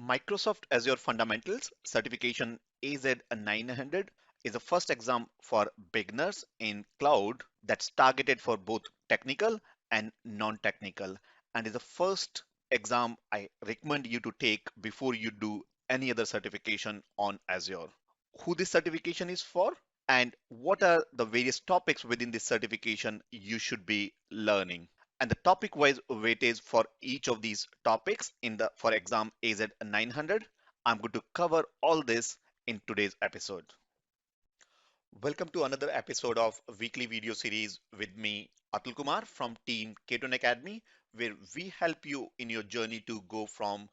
Microsoft Azure Fundamentals Certification AZ900 is the first exam for beginners in cloud that's targeted for both technical and non-technical, and is the first exam I recommend you to take before you do any other certification on Azure. Who this certification is for and what are the various topics within this certification you should be learning, and the topic wise weightage for each of these topics in the for exam AZ900. I'm going to cover all this in today's episode. Welcome to another episode of weekly video series with me, Atul Kumar from team Keton Academy, where we help you in your journey to go from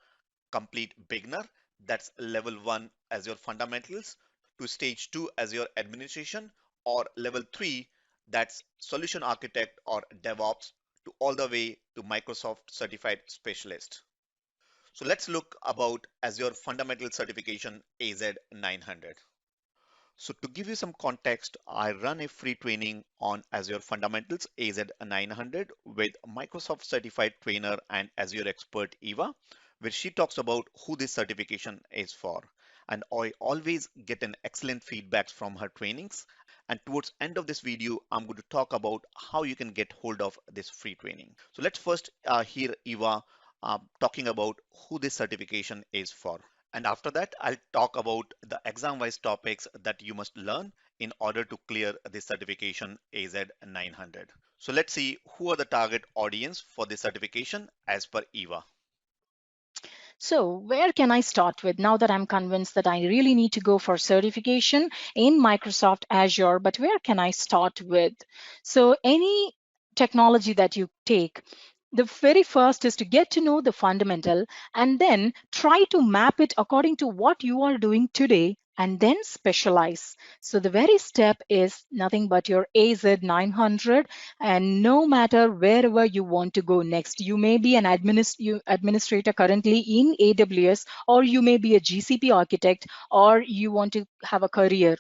complete beginner, that's level 1 as your fundamentals, to stage 2 as your administration, or level 3, that's solution architect or DevOps, to all the way to Microsoft certified specialist. So let's look about Azure fundamental certification AZ900. So to give you some context, I run a free training on Azure Fundamentals AZ900 with Microsoft certified trainer and Azure expert Eva, where she talks about who this certification is for. And I always get an excellent feedback from her trainings. And towards end of this video, I'm going to talk about how you can get hold of this free training. So let's first hear Eva talking about who this certification is for. And after that, I'll talk about the exam-wise topics that you must learn in order to clear the certification AZ900. So let's see who are the target audience for this certification as per Eva. So, where can I start with now that I'm convinced that I really need to go for certification in Microsoft Azure? But where can I start with? So, any technology that you take, the very first is to get to know the fundamental and then try to map it according to what you are doing today and then specialize. So, the very step is nothing but your AZ900, and no matter wherever you want to go next, you may be an administrator currently in AWS, or you may be a GCP architect, or you want to have a career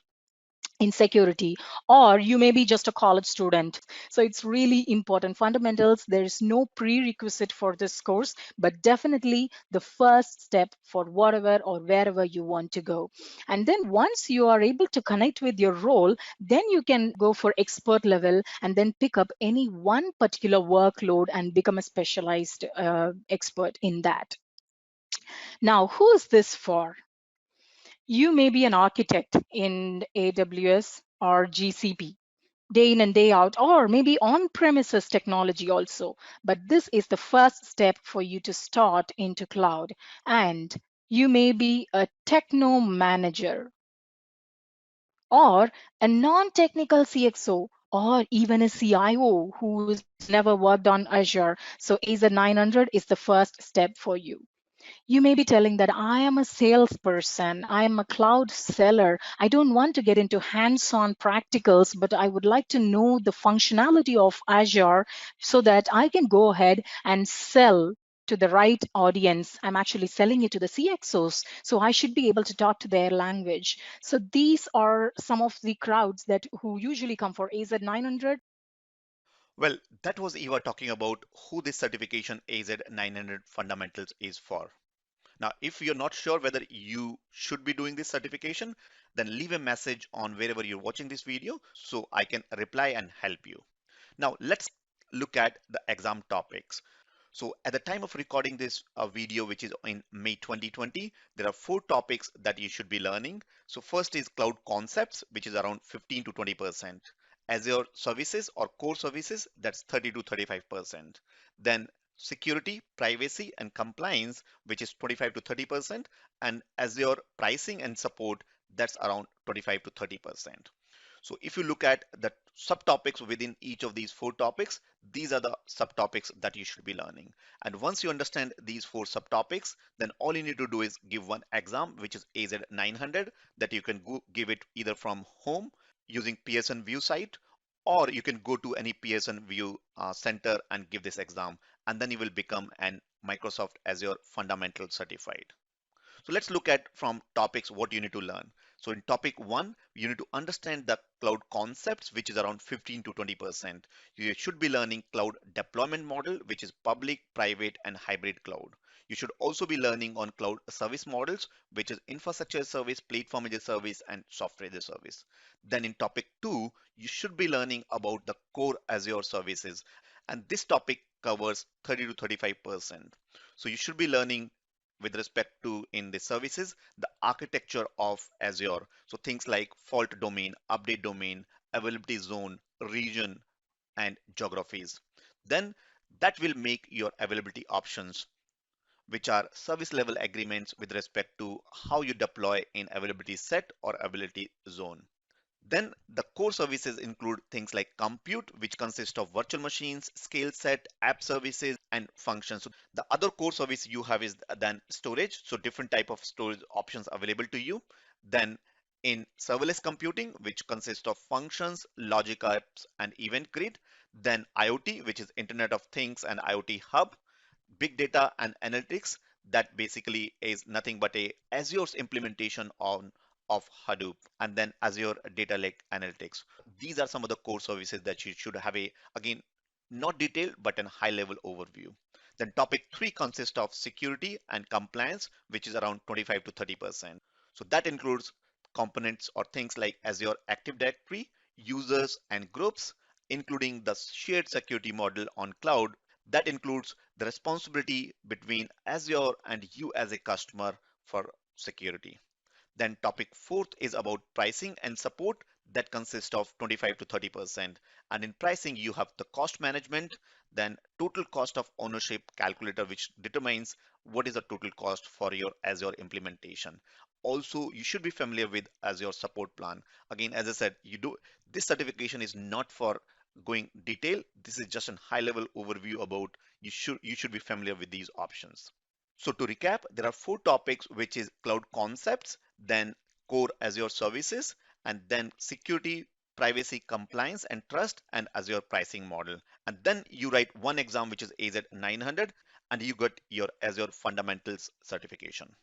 in security, or you may be just a college student. So it's really important. Fundamentals, there is no prerequisite for this course, but definitely the first step for whatever or wherever you want to go. And then once you are able to connect with your role, then you can go for expert level and then pick up any one particular workload and become a specialized expert in that. Now, who is this for? You may be an architect in AWS or GCP day in and day out, or maybe on premises technology also. But this is the first step for you to start into cloud. And you may be a techno manager or a non technical CXO or even a CIO who's never worked on Azure. So AZ900 is the first step for you. You may be telling that I am a salesperson, I am a cloud seller. I don't want to get into hands on practicals, but I would like to know the functionality of Azure so that I can go ahead and sell to the right audience. I'm actually selling it to the CXOs, so I should be able to talk to their language. So these are some of the crowds that who usually come for AZ900. Well, that was Eva talking about who this certification AZ900 fundamentals is for. Now, if you're not sure whether you should be doing this certification, then leave a message on wherever you're watching this video so I can reply and help you. Now, let's look at the exam topics. So at the time of recording this video, which is in May 2020, there are 4 topics that you should be learning. So first is cloud concepts, which is around 15 to 20%. Azure services or core services, that's 30 to 35%. Then security, privacy, and compliance, which is 25 to 30%. And Azure pricing and support, that's around 25 to 30%. So if you look at the subtopics within each of these 4 topics, these are the subtopics that you should be learning. And once you understand these 4 subtopics, then all you need to do is give one exam, which is AZ900, that you can give it either from home using Pearson VUE site, or you can go to any Pearson VUE center and give this exam, and then you will become an Microsoft Azure Fundamental Certified. So let's look at from topics what you need to learn. So in topic 1, you need to understand the cloud concepts, which is around 15 to 20%. You should be learning cloud deployment model, which is public, private, and hybrid cloud. You should also be learning on cloud service models, which is infrastructure as a service, platform as a service, and software as a service. Then in topic 2, you should be learning about the core Azure services. And this topic covers 30 to 35%. So you should be learning with respect to in the services, the architecture of Azure. So things like fault domain, update domain, availability zone, region, and geographies. Then that will make your availability options, which are service level agreements with respect to how you deploy in availability set or availability zone. Then the core services include things like compute, which consists of virtual machines, scale set, app services, and functions. So the other core service you have is then storage. So different type of storage options available to you. Then in serverless computing, which consists of functions, logic apps, and event grid. Then IoT, which is Internet of Things and IoT Hub. Big data and analytics, that basically is nothing but a Azure's implementation of Hadoop, and then Azure Data Lake Analytics. These are some of the core services that you should have a, again, not detailed, but a high level overview. Then topic 3 consists of security and compliance, which is around 25 to 30%. So that includes components or things like Azure Active Directory, users and groups, including the shared security model on cloud. That includes the responsibility between Azure and you as a customer for security. Then topic fourth is about pricing and support, that consists of 25 to 30%. And in pricing, you have the cost management, then total cost of ownership calculator, which determines what is the total cost for your Azure implementation. Also, you should be familiar with Azure support plan. Again, as I said, this certification is not for going detail. This is just a high level overview about you should be familiar with these options. So to recap, there are four topics, which is cloud concepts, then core Azure services, and then security, privacy, compliance, and trust, and Azure pricing model. And then you write one exam, which is AZ 900, and you get your Azure fundamentals certification.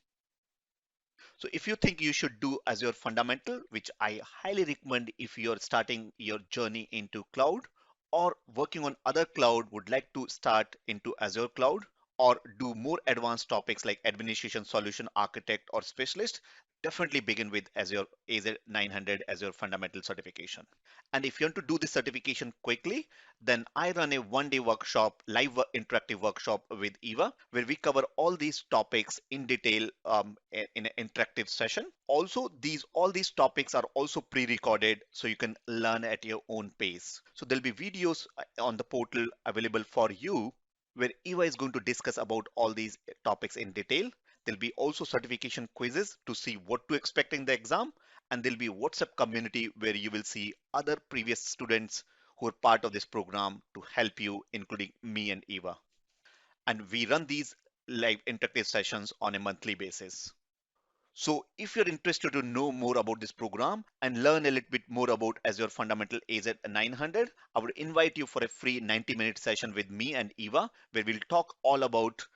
So if you think you should do Azure Fundamental, which I highly recommend if you're starting your journey into cloud or working on other cloud, would like to start into Azure cloud or do more advanced topics like administration solution architect or specialist, definitely begin with Azure AZ 900 Azure Fundamental certification. And if you want to do this certification quickly, then I run a one-day workshop, live interactive workshop with Eva, where we cover all these topics in detail in an interactive session. Also, all these topics are also pre-recorded, so you can learn at your own pace. So there'll be videos on the portal available for you, where Eva is going to discuss about all these topics in detail. There'll be also certification quizzes to see what to expect in the exam, and there'll be a WhatsApp community where you will see other previous students who are part of this program to help you, including me and Eva. And we run these live interactive sessions on a monthly basis. So if you're interested to know more about this program and learn a little bit more about Azure Fundamental AZ 900, I would invite you for a free 90-minute session with me and Eva, where we'll talk all about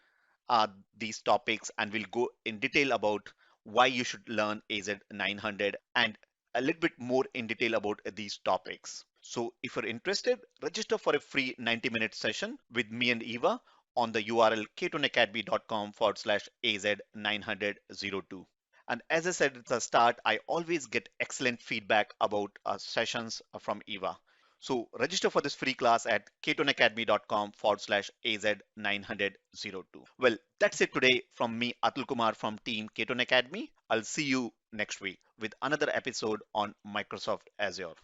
these topics, and we'll go in detail about why you should learn AZ 900 and a little bit more in detail about these topics. So if you're interested, register for a free 90-minute session with me and Eva on the URL ketonacademy.com/AZ902. And as I said at the start, I always get excellent feedback about sessions from Eva. So register for this free class at ketonacademy.com/AZ902. Well, that's it today from me, Atul Kumar from Team Keton Academy. I'll see you next week with another episode on Microsoft Azure.